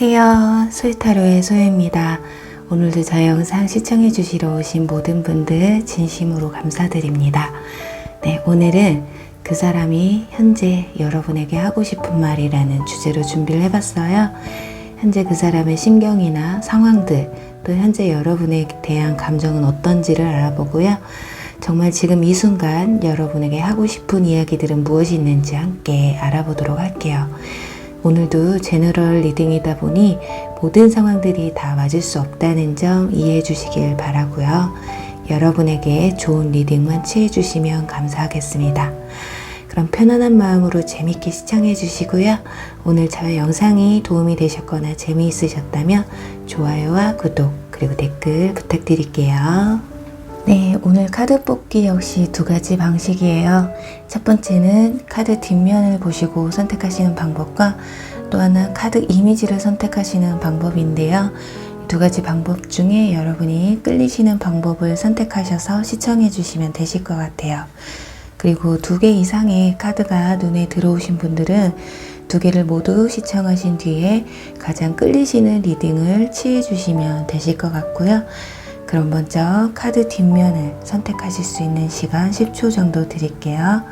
안녕하세요. 소유타로의 소유입니다. 오늘도 저 영상 시청해 주시러 오신 모든 분들 진심으로 감사드립니다. 네, 오늘은 그 사람이 현재 여러분에게 하고 싶은 말이라는 주제로 준비를 해봤어요. 현재 그 사람의 심경이나 상황들, 또 현재 여러분에 대한 감정은 어떤지를 알아보고요. 정말 지금 이 순간 여러분에게 하고 싶은 이야기들은 무엇이 있는지 함께 알아보도록 할게요. 오늘도 제너럴 리딩이다 보니 모든 상황들이 다 맞을 수 없다는 점 이해해 주시길 바라고요. 여러분에게 좋은 리딩만 취해 주시면 감사하겠습니다. 그럼 편안한 마음으로 재밌게 시청해 주시고요. 오늘 저의 영상이 도움이 되셨거나 재미있으셨다면 좋아요와 구독 그리고 댓글 부탁드릴게요. 네, 오늘 카드 뽑기 역시 두 가지 방식이에요. 첫 번째는 카드 뒷면을 보시고 선택하시는 방법과 또 하나 카드 이미지를 선택하시는 방법인데요. 두 가지 방법 중에 여러분이 끌리시는 방법을 선택하셔서 시청해 주시면 되실 것 같아요. 그리고 2개 이상의 카드가 눈에 들어오신 분들은 2개를 모두 시청하신 뒤에 가장 끌리시는 리딩을 취해 주시면 되실 것 같고요. 그럼 먼저 카드 뒷면을 선택하실 수 있는 시간 10초 정도 드릴게요.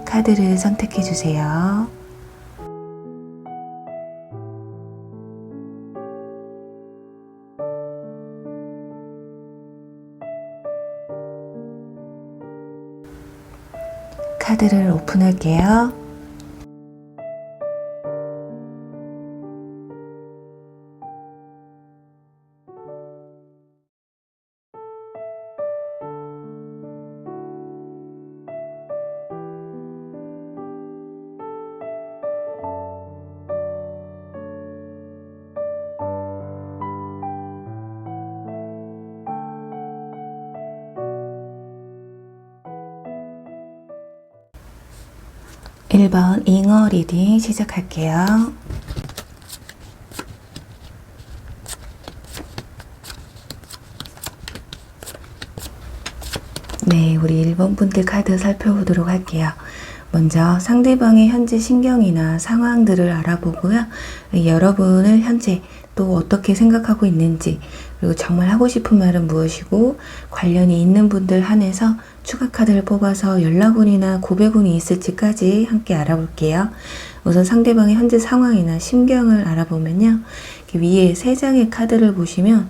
카드를 선택해 주세요. 카드를 오픈할게요. (1번) 잉어 리딩 시작할게요. 네, 우리 1번 분들 카드 살펴보도록 할게요. 먼저 상대방의 현재 심경이나 상황들을 알아보고요. 여러분을 현재 또 어떻게 생각하고 있는지, 그리고 정말 하고 싶은 말은 무엇이고 관련이 있는 분들 한해서 추가 카드를 뽑아서 연락운이나 고백운이 있을지까지 함께 알아볼게요. 우선 상대방의 현재 상황이나 심경을 알아보면요. 위에 3장의 카드를 보시면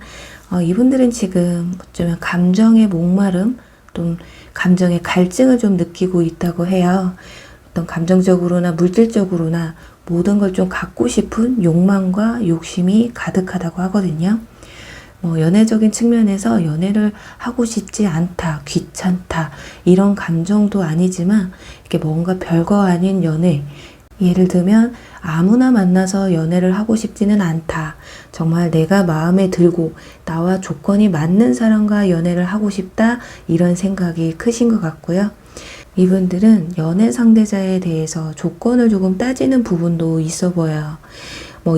이분들은 지금 어쩌면 감정의 목마름, 또 감정의 갈증을 좀 느끼고 있다고 해요. 어떤 감정적으로나 물질적으로나 모든 걸 좀 갖고 싶은 욕망과 욕심이 가득하다고 하거든요. 연애적인 측면에서 연애를 하고 싶지 않다, 귀찮다 이런 감정도 아니지만 이렇게 뭔가 별거 아닌 연애, 예를 들면 아무나 만나서 연애를 하고 싶지는 않다. 정말 내가 마음에 들고 나와 조건이 맞는 사람과 연애를 하고 싶다. 이런 생각이 크신 것 같고요. 이분들은 연애 상대자에 대해서 조건을 조금 따지는 부분도 있어 보여요.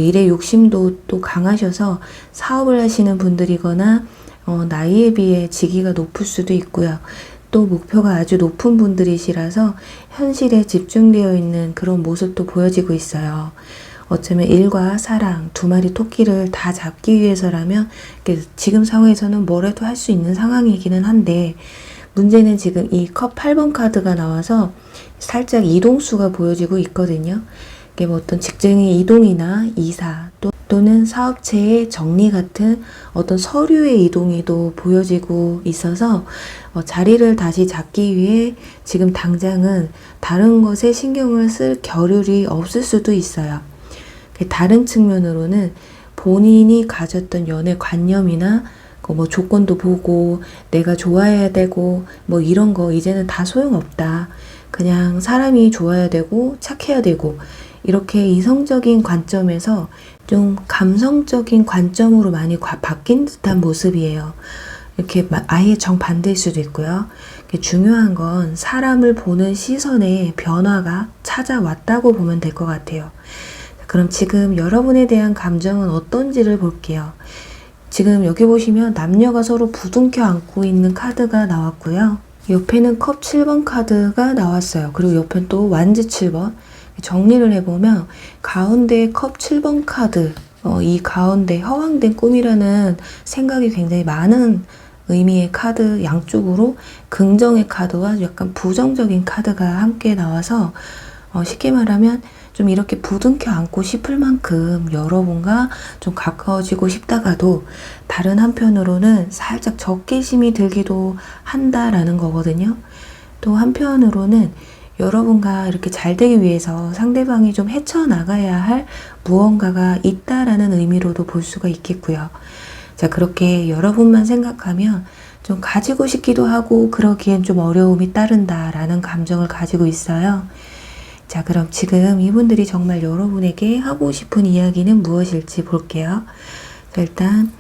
일의 욕심도 또 강하셔서 사업을 하시는 분들이거나 나이에 비해 직위가 높을 수도 있고요. 또 목표가 아주 높은 분들이시라서 현실에 집중되어 있는 그런 모습도 보여지고 있어요. 어쩌면 일과 사랑, 2마리 토끼를 다 잡기 위해서라면 지금 상황에서는 뭐라도 할 수 있는 상황이기는 한데, 문제는 지금 이 컵 8번 카드가 나와서 살짝 이동수가 보여지고 있거든요. 이게 어떤 직장의 이동이나 이사 또는 사업체의 정리 같은 어떤 서류의 이동이 또 보여지고 있어서 자리를 다시 잡기 위해 지금 당장은 다른 것에 신경을 쓸 겨를이 없을 수도 있어요. 다른 측면으로는 본인이 가졌던 연애 관념이나 조건도 보고 내가 좋아해야 되고 이런 거 이제는 다 소용없다. 그냥 사람이 좋아야 되고 착해야 되고 이렇게 이성적인 관점에서 좀 감성적인 관점으로 많이 바뀐 듯한 모습이에요. 이렇게 아예 정반대일 수도 있고요. 중요한 건 사람을 보는 시선에 변화가 찾아왔다고 보면 될 것 같아요. 그럼 지금 여러분에 대한 감정은 어떤지를 볼게요. 지금 여기 보시면 남녀가 서로 부둥켜 안고 있는 카드가 나왔고요. 옆에는 컵 7번 카드가 나왔어요. 그리고 옆엔 또 완즈 7번. 정리를 해보면 가운데에 컵 7번 카드 이 가운데 허황된 꿈이라는 생각이 굉장히 많은 의미의 카드 양쪽으로 긍정의 카드와 약간 부정적인 카드가 함께 나와서 쉽게 말하면 좀 이렇게 부둥켜 안고 싶을 만큼 여러분과 좀 가까워지고 싶다가도 다른 한편으로는 살짝 적개심이 들기도 한다라는 거거든요. 또 한편으로는 여러분과 이렇게 잘 되기 위해서 상대방이 좀 헤쳐나가야 할 무언가가 있다라는 의미로도 볼 수가 있겠고요. 자, 그렇게 여러분만 생각하면 좀 가지고 싶기도 하고 그러기엔 좀 어려움이 따른다라는 감정을 가지고 있어요. 자, 그럼 지금 이분들이 정말 여러분에게 하고 싶은 이야기는 무엇일지 볼게요. 자, 일단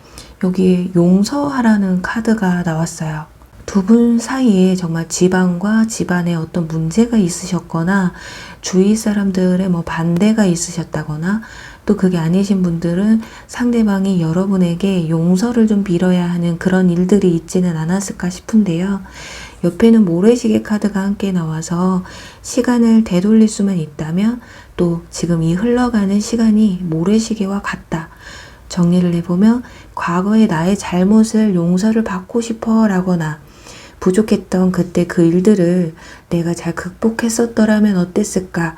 여기에 용서하라는 카드가 나왔어요. 두 분 사이에 정말 집안과 집안에 어떤 문제가 있으셨거나 주위 사람들의 반대가 있으셨다거나 또 그게 아니신 분들은 상대방이 여러분에게 용서를 좀 빌어야 하는 그런 일들이 있지는 않았을까 싶은데요. 옆에는 모래시계 카드가 함께 나와서 시간을 되돌릴 수만 있다면 또 지금 이 흘러가는 시간이 모래시계와 같다. 정리를 해보면 과거의 나의 잘못을 용서를 받고 싶어 라거나 부족했던 그때 그 일들을 내가 잘 극복했었더라면 어땠을까?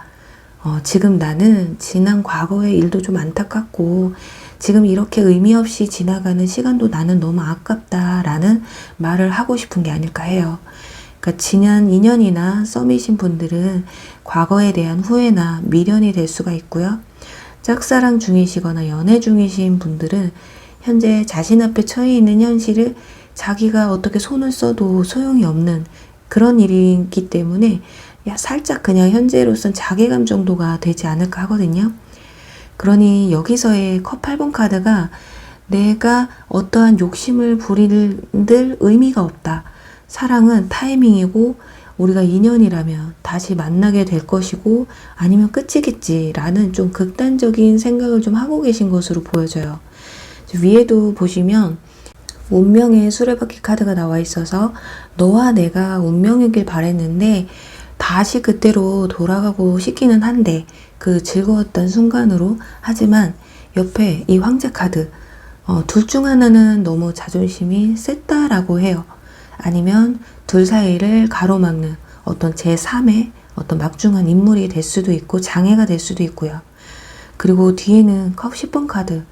지금 나는 지난 과거의 일도 좀 안타깝고 지금 이렇게 의미 없이 지나가는 시간도 나는 너무 아깝다라는 말을 하고 싶은 게 아닐까 해요. 그러니까 지난 2년이나 썸이신 분들은 과거에 대한 후회나 미련이 될 수가 있고요. 짝사랑 중이시거나 연애 중이신 분들은 현재 자신 앞에 처해 있는 현실을 자기가 어떻게 손을 써도 소용이 없는 그런 일이기 때문에 살짝 그냥 현재로선 자괴감 정도가 되지 않을까 하거든요. 그러니 여기서의 컵 8번 카드가 내가 어떠한 욕심을 부리는들 의미가 없다. 사랑은 타이밍이고 우리가 인연이라면 다시 만나게 될 것이고 아니면 끝이겠지라는 좀 극단적인 생각을 좀 하고 계신 것으로 보여져요. 위에도 보시면 운명의 수레바퀴 카드가 나와 있어서 너와 내가 운명이길 바랬는데 다시 그때로 돌아가고 싶기는 한데 그 즐거웠던 순간으로 하지만 옆에 이 황제 카드 둘 중 하나는 너무 자존심이 셌다라고 해요. 아니면 둘 사이를 가로막는 어떤 제3의 어떤 막중한 인물이 될 수도 있고 장애가 될 수도 있고요. 그리고 뒤에는 컵 10번 카드.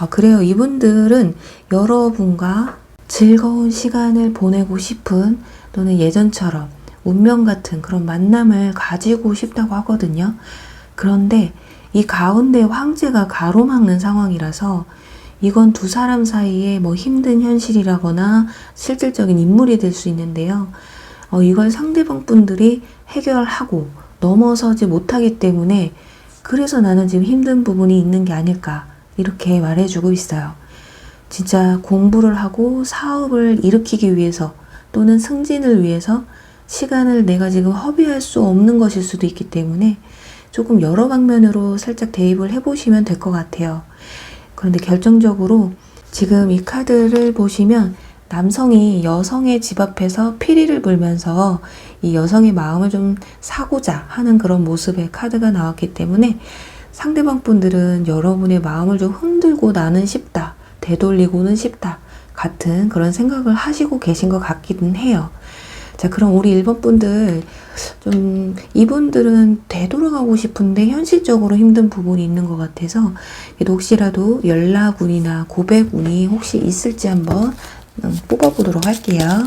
그래요. 이분들은 여러분과 즐거운 시간을 보내고 싶은 또는 예전처럼 운명 같은 그런 만남을 가지고 싶다고 하거든요. 그런데 이 가운데 황제가 가로막는 상황이라서 이건 두 사람 사이에 힘든 현실이라거나 실질적인 인물이 될 수 있는데요. 이걸 상대방 분들이 해결하고 넘어서지 못하기 때문에 그래서 나는 지금 힘든 부분이 있는 게 아닐까 이렇게 말해주고 있어요. 진짜 공부를 하고 사업을 일으키기 위해서 또는 승진을 위해서 시간을 내가 지금 허비할 수 없는 것일 수도 있기 때문에 조금 여러 방면으로 살짝 대입을 해보시면 될 것 같아요. 그런데 결정적으로 지금 이 카드를 보시면 남성이 여성의 집 앞에서 피리를 불면서 이 여성의 마음을 좀 사고자 하는 그런 모습의 카드가 나왔기 때문에 상대방 분들은 여러분의 마음을 좀 흔들고 나는 싶다, 되돌리고는 싶다 같은 그런 생각을 하시고 계신 것 같기는 해요. 자, 그럼 우리 1번 분들 좀 이분들은 되돌아가고 싶은데 현실적으로 힘든 부분이 있는 것 같아서 혹시라도 연락운이나 고백운이 혹시 있을지 한번 뽑아보도록 할게요.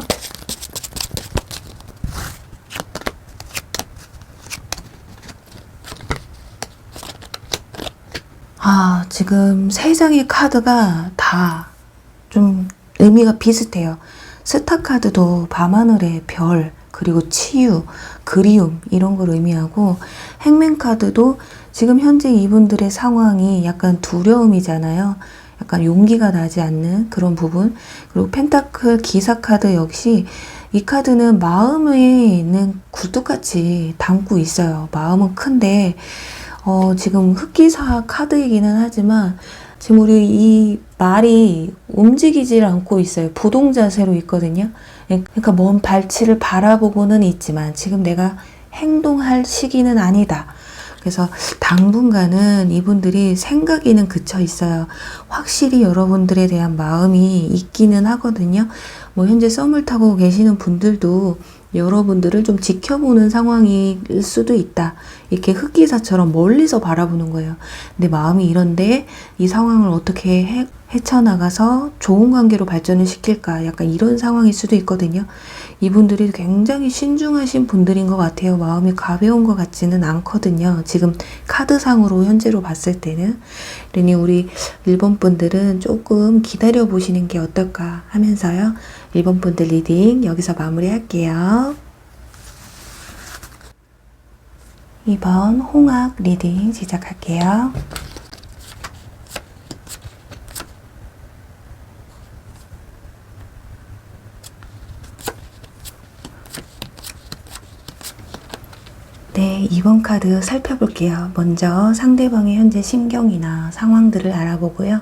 지금 세 장의 카드가 다 좀 의미가 비슷해요. 스타 카드도 밤하늘의 별, 그리고 치유, 그리움 이런 걸 의미하고 행맨 카드도 지금 현재 이분들의 상황이 약간 두려움이잖아요. 약간 용기가 나지 않는 그런 부분. 그리고 펜타클 기사 카드 역시 이 카드는 마음에 있는 굴뚝같이 담고 있어요. 마음은 큰데 지금 흑기사 카드이기는 하지만 지금 우리 이 말이 움직이질 않고 있어요. 부동 자세로 있거든요. 그러니까 먼 발치를 바라보고는 있지만 지금 내가 행동할 시기는 아니다. 그래서 당분간은 이분들이 생각에는 그쳐 있어요. 확실히 여러분들에 대한 마음이 있기는 하거든요. 뭐 현재 썸을 타고 계시는 분들도 여러분들을 좀 지켜보는 상황일 수도 있다. 이렇게 흑기사처럼 멀리서 바라보는 거예요. 근데 마음이 이런데 이 상황을 어떻게 헤쳐나가서 좋은 관계로 발전을 시킬까? 약간 이런 상황일 수도 있거든요. 이분들이 굉장히 신중하신 분들인 것 같아요. 마음이 가벼운 것 같지는 않거든요. 지금 카드상으로 현재로 봤을 때는. 그러니 우리 1번 분들은 조금 기다려 보시는 게 어떨까 하면서요. 1번 분들 리딩 여기서 마무리할게요. 2번 홍학 리딩 시작할게요. 네, 2번 카드 살펴볼게요. 먼저 상대방의 현재 심경이나 상황들을 알아보고요.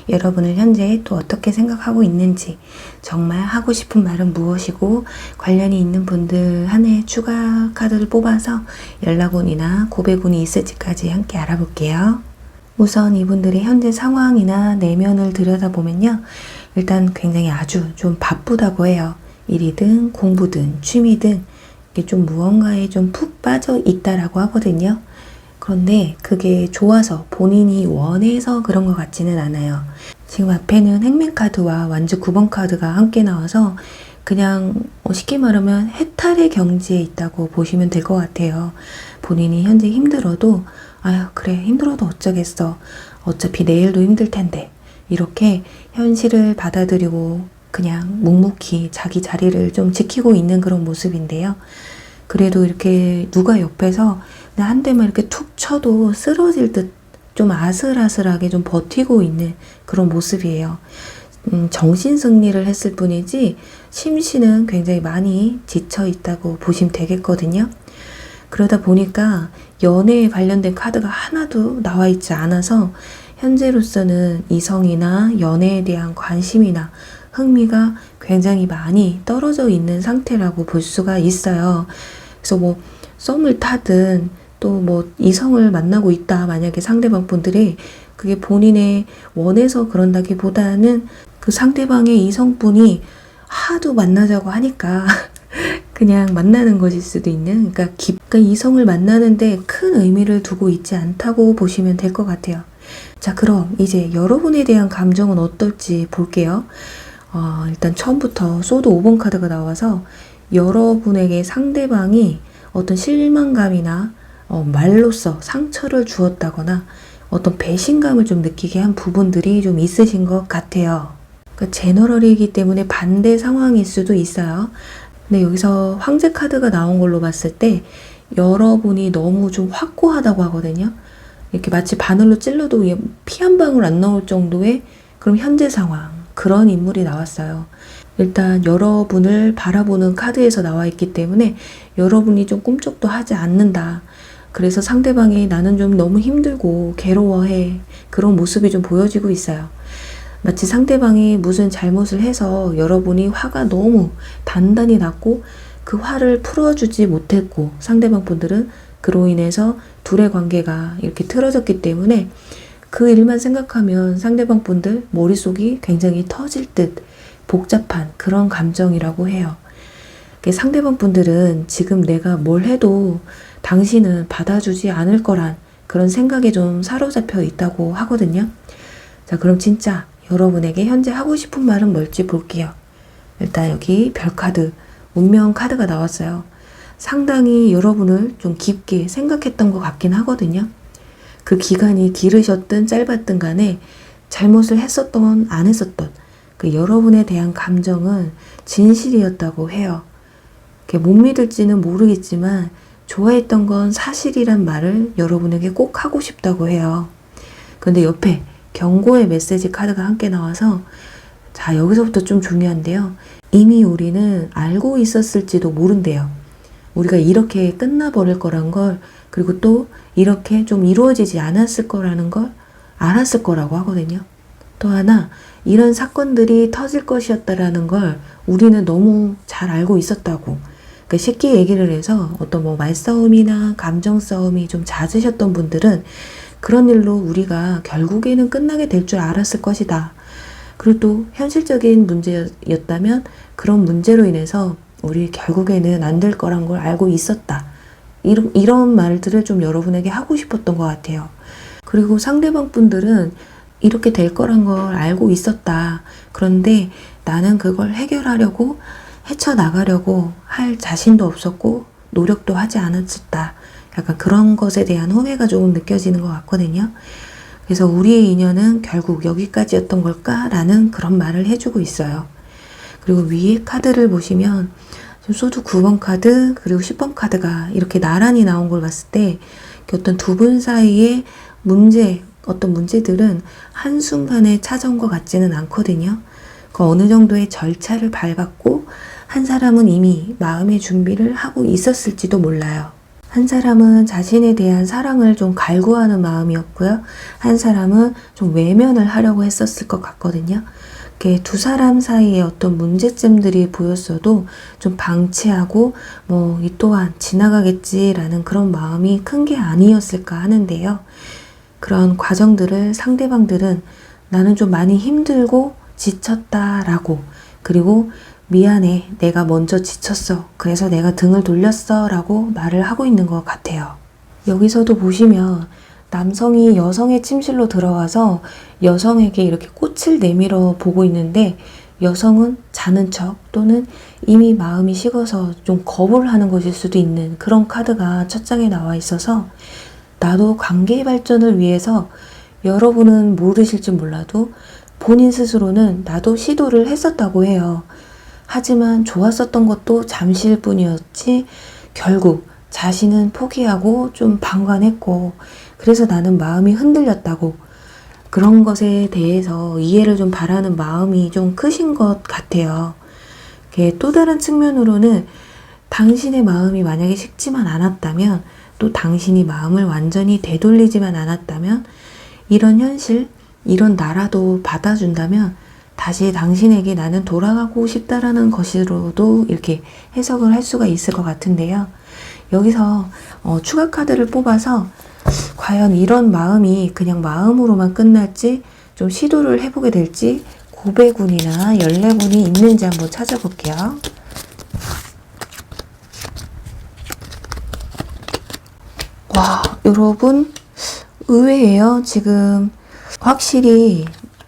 여러분을 현재 또 어떻게 생각하고 있는지, 정말 하고 싶은 말은 무엇이고 관련이 있는 분들 한 해 추가 카드를 뽑아서 연락운이나 고백운이 있을지까지 함께 알아볼게요. 우선 이분들의 현재 상황이나 내면을 들여다보면요. 일단 굉장히 아주 좀 바쁘다고 해요. 일이든 공부든 취미든 이게 좀 무언가에 좀 푹 빠져 있다라고 하거든요. 그런데 그게 좋아서 본인이 원해서 그런 것 같지는 않아요. 지금 앞에는 행맨카드와 완주 9번 카드가 함께 나와서 그냥 쉽게 말하면 해탈의 경지에 있다고 보시면 될 것 같아요. 본인이 현재 힘들어도 아유 그래 힘들어도 어쩌겠어. 어차피 내일도 힘들 텐데 이렇게 현실을 받아들이고 그냥 묵묵히 자기 자리를 좀 지키고 있는 그런 모습인데요. 그래도 이렇게 누가 옆에서 그냥 한 대만 이렇게 툭 쳐도 쓰러질 듯 좀 아슬아슬하게 좀 버티고 있는 그런 모습이에요. 정신 승리를 했을 뿐이지 심신은 굉장히 많이 지쳐 있다고 보시면 되겠거든요. 그러다 보니까 연애에 관련된 카드가 하나도 나와 있지 않아서 현재로서는 이성이나 연애에 대한 관심이나 흥미가 굉장히 많이 떨어져 있는 상태라고 볼 수가 있어요. 그래서 뭐 썸을 타든 또 뭐 이성을 만나고 있다 만약에 상대방 분들이 그게 본인의 원해서 그런다기보다는 그 상대방의 이성분이 하도 만나자고 하니까 그냥 만나는 것일 수도 있는 그러니까 이성을 만나는데 큰 의미를 두고 있지 않다고 보시면 될 것 같아요. 자 그럼 이제 여러분에 대한 감정은 어떨지 볼게요. 일단 처음부터 소드 5번 카드가 나와서 여러분에게 상대방이 어떤 실망감이나 말로써 상처를 주었다거나 어떤 배신감을 좀 느끼게 한 부분들이 좀 있으신 것 같아요. 그러니까 제너럴이기 때문에 반대 상황일 수도 있어요. 근데 여기서 황제 카드가 나온 걸로 봤을 때 여러분이 너무 좀 확고하다고 하거든요. 이렇게 마치 바늘로 찔러도 피 한 방울 안 나올 정도의 그럼 현재 상황 그런 인물이 나왔어요. 일단 여러분을 바라보는 카드에서 나와 있기 때문에 여러분이 좀 꿈쩍도 하지 않는다. 그래서 상대방이 나는 좀 너무 힘들고 괴로워해. 그런 모습이 좀 보여지고 있어요. 마치 상대방이 무슨 잘못을 해서 여러분이 화가 너무 단단히 났고 그 화를 풀어주지 못했고 상대방 분들은 그로 인해서 둘의 관계가 이렇게 틀어졌기 때문에 그 일만 생각하면 상대방 분들 머릿속이 굉장히 터질 듯 복잡한 그런 감정이라고 해요. 상대방 분들은 지금 내가 뭘 해도 당신은 받아주지 않을 거란 그런 생각에 좀 사로잡혀 있다고 하거든요. 자, 그럼 진짜 여러분에게 현재 하고 싶은 말은 뭘지 볼게요. 일단 여기 별카드, 운명 카드가 나왔어요. 상당히 여러분을 좀 깊게 생각했던 것 같긴 하거든요. 그 기간이 길으셨든 짧았든 간에 잘못을 했었던 안 했었던 그 여러분에 대한 감정은 진실이었다고 해요. 못 믿을지는 모르겠지만 좋아했던 건 사실이란 말을 여러분에게 꼭 하고 싶다고 해요. 근데 옆에 경고의 메시지 카드가 함께 나와서 자 여기서부터 좀 중요한데요. 이미 우리는 알고 있었을지도 모른대요. 우리가 이렇게 끝나버릴 거란 걸 그리고 또 이렇게 좀 이루어지지 않았을 거라는 걸 알았을 거라고 하거든요. 또 하나 이런 사건들이 터질 것이었다라는 걸 우리는 너무 잘 알고 있었다고. 그러니까 쉽게 얘기를 해서 어떤 뭐 말싸움이나 감정 싸움이 좀 잦으셨던 분들은 그런 일로 우리가 결국에는 끝나게 될 줄 알았을 것이다. 그리고 또 현실적인 문제였다면 그런 문제로 인해서 우리 결국에는 안 될 거란 걸 알고 있었다. 이런 말들을 좀 여러분에게 하고 싶었던 것 같아요. 그리고 상대방 분들은 이렇게 될 거란 걸 알고 있었다. 그런데 나는 그걸 해결하려고 헤쳐나가려고 할 자신도 없었고 노력도 하지 않았었다. 약간 그런 것에 대한 후회가 조금 느껴지는 것 같거든요. 그래서 우리의 인연은 결국 여기까지였던 걸까? 라는 그런 말을 해주고 있어요. 그리고 위에 카드를 보시면 소드 9번 카드 그리고 10번 카드가 이렇게 나란히 나온 걸 봤을 때 어떤 두 분 사이의 어떤 문제들은 한순간에 찾아온 것 같지는 않거든요. 그 어느 정도의 절차를 밟았고 한 사람은 이미 마음의 준비를 하고 있었을지도 몰라요. 한 사람은 자신에 대한 사랑을 좀 갈구하는 마음이었고요. 한 사람은 좀 외면을 하려고 했었을 것 같거든요. 두 사람 사이에 어떤 문제점들이 보였어도 좀 방치하고 이 또한 지나가겠지라는 그런 마음이 큰 게 아니었을까 하는데요. 그런 과정들을 상대방들은 나는 좀 많이 힘들고 지쳤다라고, 그리고 미안해, 내가 먼저 지쳤어, 그래서 내가 등을 돌렸어 라고 말을 하고 있는 것 같아요. 여기서도 보시면 남성이 여성의 침실로 들어가서 여성에게 이렇게 꽃을 내밀어 보고 있는데 여성은 자는 척 또는 이미 마음이 식어서 좀 겁을 하는 것일 수도 있는 그런 카드가 첫 장에 나와 있어서, 나도 관계의 발전을 위해서, 여러분은 모르실지 몰라도 본인 스스로는 나도 시도를 했었다고 해요. 하지만 좋았었던 것도 잠시일 뿐이었지 결국 자신은 포기하고 좀 방관했고, 그래서 나는 마음이 흔들렸다고, 그런 것에 대해서 이해를 좀 바라는 마음이 좀 크신 것 같아요. 또 다른 측면으로는 당신의 마음이 만약에 식지만 않았다면, 또 당신이 마음을 완전히 되돌리지만 않았다면, 이런 현실, 이런 나라도 받아준다면 다시 당신에게 나는 돌아가고 싶다라는 것으로도 이렇게 해석을 할 수가 있을 것 같은데요. 여기서 추가 카드를 뽑아서 과연 이런 마음이 그냥 마음으로만 끝날지 좀 시도를 해보게 될지 고배군이나 열애군이 있는지 한번 찾아볼게요. 와, 여러분 의외예요. 지금 확실히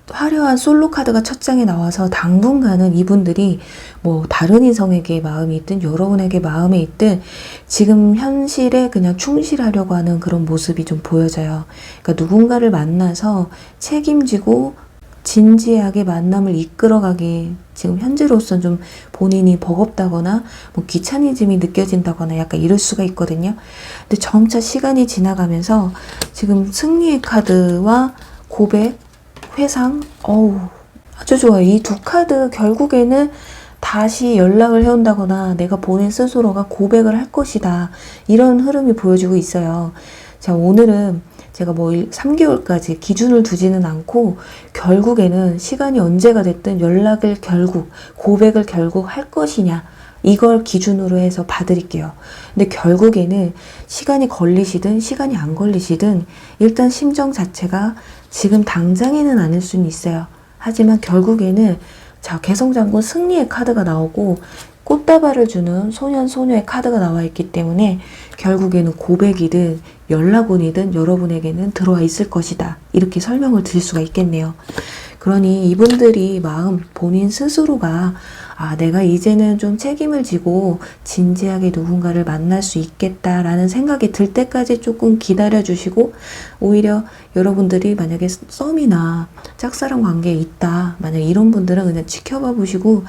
화려한 솔로 카드가 첫 장에 나와서 당분간은 이분들이 다른 이성에게 마음이 있든 여러분에게 마음이 있든 지금 현실에 그냥 충실하려고 하는 그런 모습이 좀 보여져요. 그러니까 누군가를 만나서 책임지고 진지하게 만남을 이끌어가기, 지금 현재로서는 좀 본인이 버겁다거나 귀차니즘이 느껴진다거나 약간 이럴 수가 있거든요. 근데 점차 시간이 지나가면서 지금 승리의 카드와 고백, 회상, 아주 좋아요. 이 두 카드 결국에는 다시 연락을 해온다거나 내가 본인 스스로가 고백을 할 것이다, 이런 흐름이 보여지고 있어요. 자, 오늘은 제가 3개월까지 기준을 두지는 않고 결국에는 시간이 언제가 됐든 연락을 고백을 결국 할 것이냐, 이걸 기준으로 해서 봐드릴게요. 근데 결국에는 시간이 걸리시든 시간이 안 걸리시든 일단 심정 자체가 지금 당장에는 아닐 수는 있어요. 하지만 결국에는 개성장군 승리의 카드가 나오고 꽃다발을 주는 소년 소녀의 카드가 나와 있기 때문에 결국에는 고백이든 연락운이든 여러분에게는 들어와 있을 것이다, 이렇게 설명을 드릴 수가 있겠네요. 그러니 이분들이 마음, 본인 스스로가 내가 이제는 좀 책임을 지고 진지하게 누군가를 만날 수 있겠다라는 생각이 들 때까지 조금 기다려주시고, 오히려 여러분들이 만약에 썸이나 짝사랑 관계에 있다, 만약 이런 분들은 그냥 지켜봐 보시고,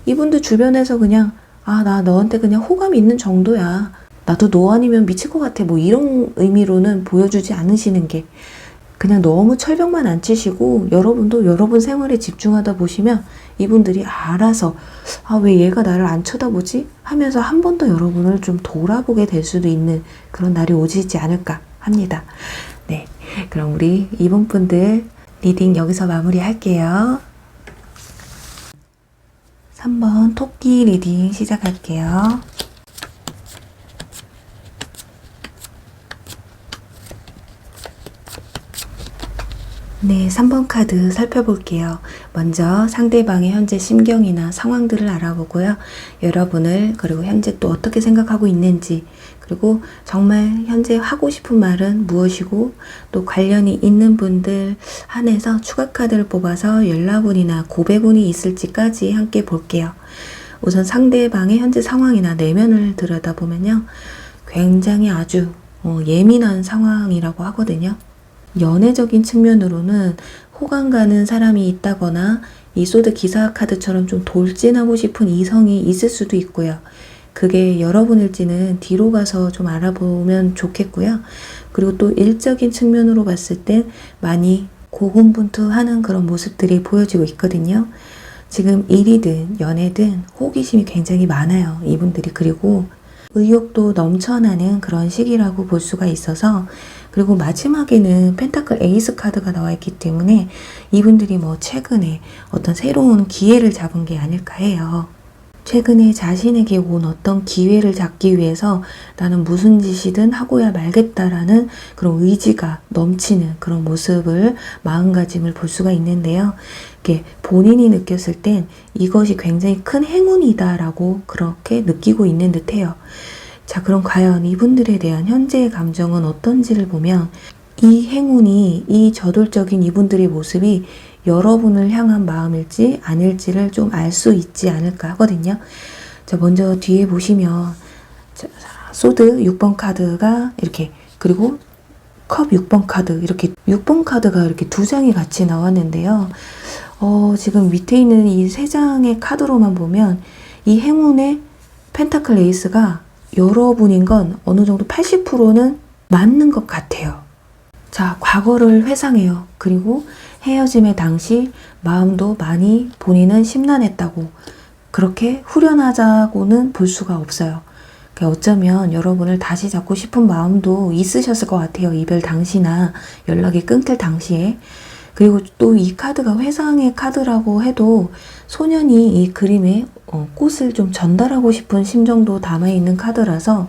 이분들 주변에서 그냥 나 너한테 그냥 호감이 있는 정도야, 나도 너 아니면 미칠 것 같아, 이런 의미로는 보여주지 않으시는 게, 그냥 너무 철벽만 안 치시고 여러분도 여러분 생활에 집중하다 보시면 이분들이 알아서 왜 얘가 나를 안 쳐다보지? 하면서 한 번 더 여러분을 좀 돌아보게 될 수도 있는 그런 날이 오지 않을까 합니다. 네, 그럼 우리 이번 분들 리딩 여기서 마무리할게요. 3번 토끼 리딩 시작할게요. 네, 3번 카드 살펴볼게요. 먼저 상대방의 현재 심경이나 상황들을 알아보고요. 여러분을 그리고 현재 또 어떻게 생각하고 있는지, 그리고 정말 현재 하고 싶은 말은 무엇이고 또 관련이 있는 분들 한해서 추가 카드를 뽑아서 연락운이나 고백운이 있을지까지 함께 볼게요. 우선 상대방의 현재 상황이나 내면을 들여다보면요. 굉장히 아주 예민한 상황이라고 하거든요. 연애적인 측면으로는 호감 가는 사람이 있다거나 이 소드 기사 카드처럼 좀 돌진하고 싶은 이성이 있을 수도 있고요. 그게 여러분일지는 뒤로 가서 좀 알아보면 좋겠고요. 그리고 또 일적인 측면으로 봤을 땐 많이 고군분투하는 그런 모습들이 보여지고 있거든요. 지금 일이든 연애든 호기심이 굉장히 많아요. 이분들이. 그리고 의욕도 넘쳐나는 그런 시기라고 볼 수가 있어서, 그리고 마지막에는 펜타클 에이스 카드가 나와 있기 때문에 이분들이 뭐 최근에 어떤 새로운 기회를 잡은 게 아닐까 해요. 최근에 자신에게 온 어떤 기회를 잡기 위해서 나는 무슨 짓이든 하고야 말겠다라는 그런 의지가 넘치는 그런 모습을, 마음가짐을 볼 수가 있는데요. 이렇게 본인이 느꼈을 땐 이것이 굉장히 큰 행운이다라고 그렇게 느끼고 있는 듯해요. 자, 그럼 과연 이분들에 대한 현재의 감정은 어떤지를 보면 이 행운이, 이 저돌적인 이분들의 모습이 여러분을 향한 마음일지 아닐지를 좀 알 수 있지 않을까 하거든요. 자, 먼저 뒤에 보시면 소드 6번 카드가 이렇게, 그리고 컵 6번 카드, 이렇게 6번 카드가 이렇게 두 장이 같이 나왔는데요. 지금 밑에 있는 이 세 장의 카드로만 보면 이 행운의 펜타클 에이스가 여러분인 건 어느 정도 80%는 맞는 것 같아요. 자, 과거를 회상해요. 그리고 헤어짐의 당시 마음도 많이 본인은 심란했다고, 그렇게 후련하자고는 볼 수가 없어요. 어쩌면 여러분을 다시 잡고 싶은 마음도 있으셨을 것 같아요. 이별 당시나 연락이 끊길 당시에. 그리고 또 이 카드가 회상의 카드라고 해도 소년이 이 그림에 꽃을 좀 전달하고 싶은 심정도 담아있는 카드라서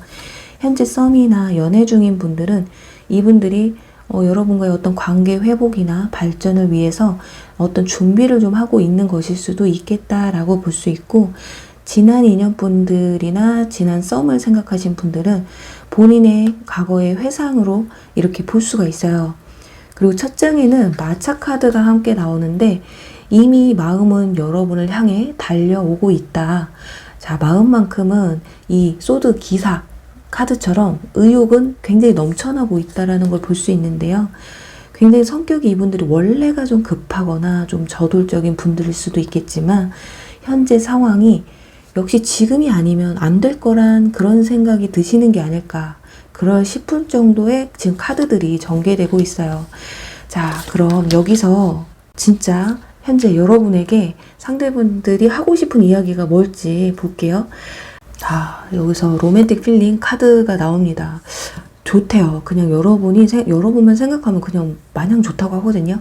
현재 썸이나 연애 중인 분들은 이분들이 여러분과의 어떤 관계 회복이나 발전을 위해서 어떤 준비를 좀 하고 있는 것일 수도 있겠다라고 볼 수 있고, 지난 인연분들이나 지난 썸을 생각하신 분들은 본인의 과거의 회상으로 이렇게 볼 수가 있어요. 그리고 첫 장에는 마차 카드가 함께 나오는데 이미 마음은 여러분을 향해 달려오고 있다. 자, 마음만큼은 이 소드 기사 카드처럼 의욕은 굉장히 넘쳐나고 있다라는 걸 볼 수 있는데요. 굉장히 성격이 이분들이 원래가 좀 급하거나 좀 저돌적인 분들일 수도 있겠지만 현재 상황이 역시 지금이 아니면 안 될 거란 그런 생각이 드시는 게 아닐까, 그럴 싶을 정도의 지금 카드들이 전개되고 있어요. 자, 그럼 여기서 진짜 현재 여러분에게 상대분들이 하고 싶은 이야기가 뭘지 볼게요. 자, 여기서 로맨틱 필링 카드가 나옵니다. 좋대요. 그냥 여러분만 생각하면 그냥 마냥 좋다고 하거든요.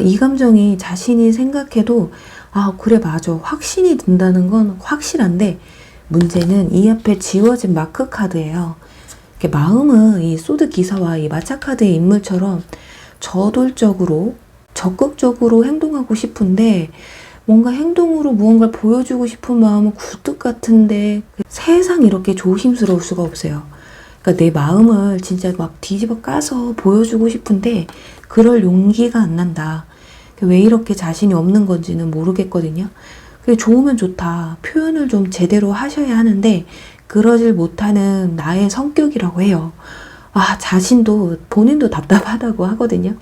이 감정이 자신이 생각해도 그래, 맞아, 확신이 든다는 건 확실한데, 문제는 이 앞에 지워진 마크 카드예요. 마음은 이 소드 기사와 이 마차 카드의 인물처럼 저돌적으로 적극적으로 행동하고 싶은데, 뭔가 행동으로 무언가를 보여주고 싶은 마음은 굴뚝 같은데 세상 이렇게 조심스러울 수가 없어요. 그러니까 내 마음을 진짜 막 뒤집어 까서 보여주고 싶은데 그럴 용기가 안 난다. 왜 이렇게 자신이 없는 건지는 모르겠거든요. 좋으면 좋다. 표현을 좀 제대로 하셔야 하는데 그러질 못하는 나의 성격이라고 해요. 자신도 본인도 답답하다고 하거든요.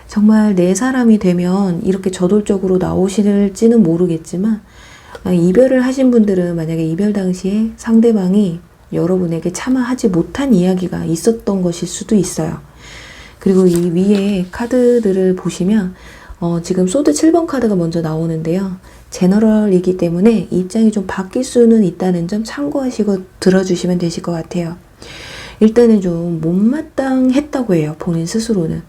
정말 내 사람이 되면 이렇게 저돌적으로 나오실지는 모르겠지만, 이별을 하신 분들은 만약에 이별 당시에 상대방이 여러분에게 차마 하지 못한 이야기가 있었던 것일 수도 있어요. 그리고 이 위에 카드들을 보시면 지금 소드 7번 카드가 먼저 나오는데요. 제너럴이기 때문에 입장이 좀 바뀔 수는 있다는 점 참고하시고 들어주시면 되실 것 같아요. 일단은 좀 못마땅했다고 해요. 본인 스스로는.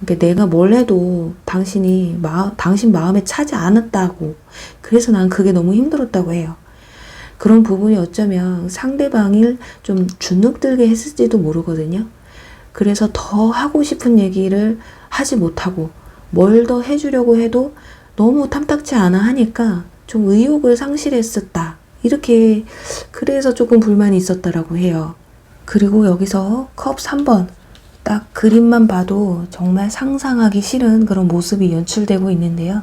그러니까 내가 뭘 해도 당신 마음에 차지 않았다고, 그래서 난 그게 너무 힘들었다고 해요. 그런 부분이 어쩌면 상대방을 좀 주눅들게 했을지도 모르거든요. 그래서 더 하고 싶은 얘기를 하지 못하고 뭘 더 해주려고 해도 너무 탐탁치 않아 하니까 좀 의욕을 상실했었다. 이렇게 그래서 조금 불만이 있었다라고 해요. 그리고 여기서 컵 3번 딱 그림만 봐도 정말 상상하기 싫은 그런 모습이 연출되고 있는데요.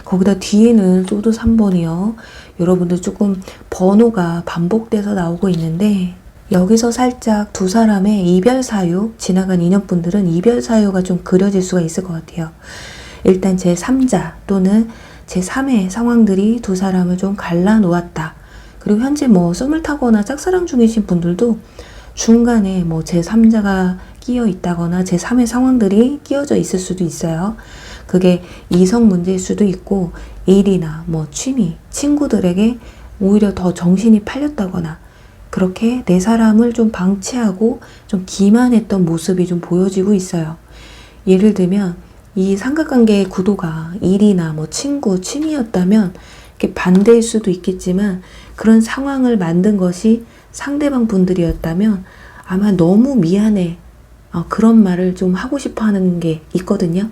거기다 뒤에는 소드 3번이요. 여러분들 조금 번호가 반복돼서 나오고 있는데 여기서 살짝 두 사람의 이별 사유, 지나간 인연분들은 이별 사유가 좀 그려질 수가 있을 것 같아요. 일단 제3자 또는 제3의 상황들이 두 사람을 좀 갈라놓았다. 그리고 현재 뭐 썸을 타거나 짝사랑 중이신 분들도 중간에 뭐 제3자가 끼어 있다거나 제3의 상황들이 끼어져 있을 수도 있어요. 그게 이성 문제일 수도 있고 일이나 뭐 취미, 친구들에게 오히려 더 정신이 팔렸다거나 그렇게 내 사람을 좀 방치하고 좀 기만했던 모습이 좀 보여지고 있어요. 예를 들면 이 삼각관계의 구도가 일이나 뭐 친구, 취미였다면 이렇게 반대일 수도 있겠지만 그런 상황을 만든 것이 상대방 분들이었다면 아마 너무 미안해. 그런 말을 좀 하고 싶어 하는 게 있거든요.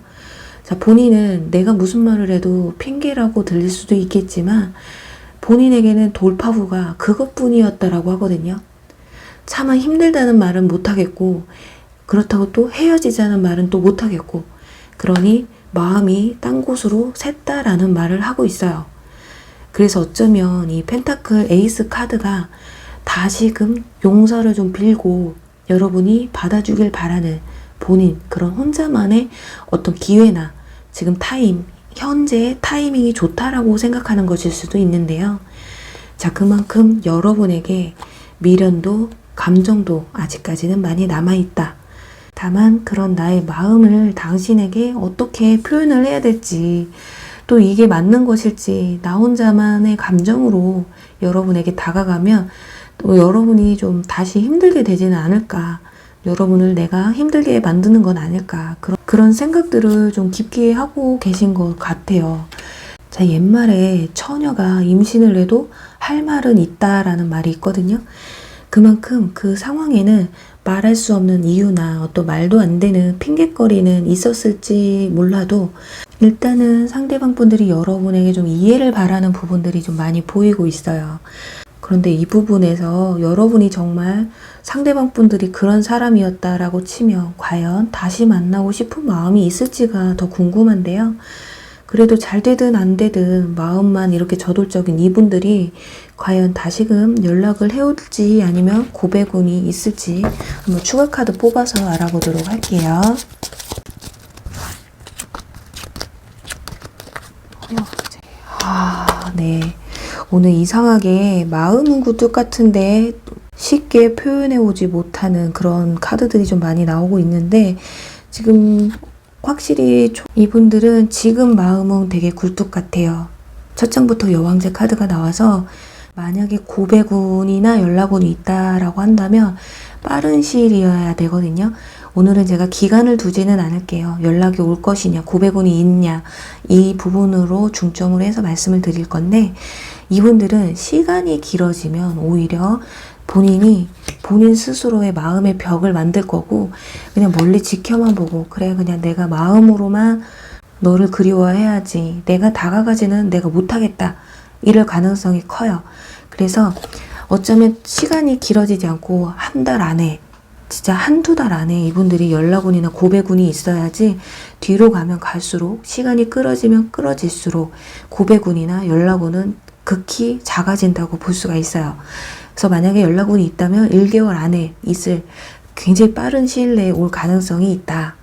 자, 본인은 내가 무슨 말을 해도 핑계라고 들릴 수도 있겠지만 본인에게는 돌파구가 그것뿐이었다라고 하거든요. 차마 힘들다는 말은 못하겠고 그렇다고 또 헤어지자는 말은 또 못하겠고 그러니 마음이 딴 곳으로 샜다라는 말을 하고 있어요. 그래서 어쩌면 이 펜타클 에이스 카드가 다시금 용서를 좀 빌고 여러분이 받아주길 바라는 본인 그런 혼자만의 어떤 기회나 지금 현재의 타이밍이 좋다라고 생각하는 것일 수도 있는데요. 자, 그만큼 여러분에게 미련도 감정도 아직까지는 많이 남아있다. 다만 그런 나의 마음을 당신에게 어떻게 표현을 해야 될지 또 이게 맞는 것일지 나 혼자만의 감정으로 여러분에게 다가가면 또 여러분이 좀 다시 힘들게 되지는 않을까, 여러분을 내가 힘들게 만드는 건 아닐까, 그런 생각들을 좀 깊게 하고 계신 것 같아요. 자, 옛말에 처녀가 임신을 해도 할 말은 있다라는 말이 있거든요. 그만큼 그 상황에는 말할 수 없는 이유나 어떤 말도 안 되는 핑곗거리는 있었을지 몰라도 일단은 상대방 분들이 여러분에게 좀 이해를 바라는 부분들이 좀 많이 보이고 있어요. 그런데 이 부분에서 여러분이 정말 상대방 분들이 그런 사람이었다라고 치면 과연 다시 만나고 싶은 마음이 있을지가 더 궁금한데요. 그래도 잘 되든 안 되든 마음만 이렇게 저돌적인 이분들이 과연 다시금 연락을 해올지 아니면 고백운이 있을지 한번 추가 카드 뽑아서 알아보도록 할게요. 네. 오늘 이상하게 마음은 굴뚝 같은데 쉽게 표현해 오지 못하는 그런 카드들이 좀 많이 나오고 있는데 지금 확실히 이분들은 지금 마음은 되게 굴뚝 같아요. 첫 장부터 여왕제 카드가 나와서 만약에 고백운이나 연락운이 있다라고 한다면 빠른 시일이어야 되거든요. 오늘은 제가 기간을 두지는 않을게요. 연락이 올 것이냐, 고백운이 있냐 이 부분으로 중점을 해서 말씀을 드릴 건데 이분들은 시간이 길어지면 오히려 본인 스스로의 마음의 벽을 만들 거고 그냥 멀리 지켜만 보고 그래 그냥 내가 마음으로만 너를 그리워해야지 내가 다가가지는 내가 못하겠다 이럴 가능성이 커요. 그래서 어쩌면 시간이 길어지지 않고 한 달 안에 진짜 한두 달 안에 이분들이 연락운이나 고백운이 있어야지 뒤로 가면 갈수록 시간이 끌어지면 끌어질수록 고백운이나 연락운은 극히 작아진다고 볼 수가 있어요. 그래서 만약에 연락운이 있다면 1개월 안에 있을 굉장히 빠른 시일 내에 올 가능성이 있다.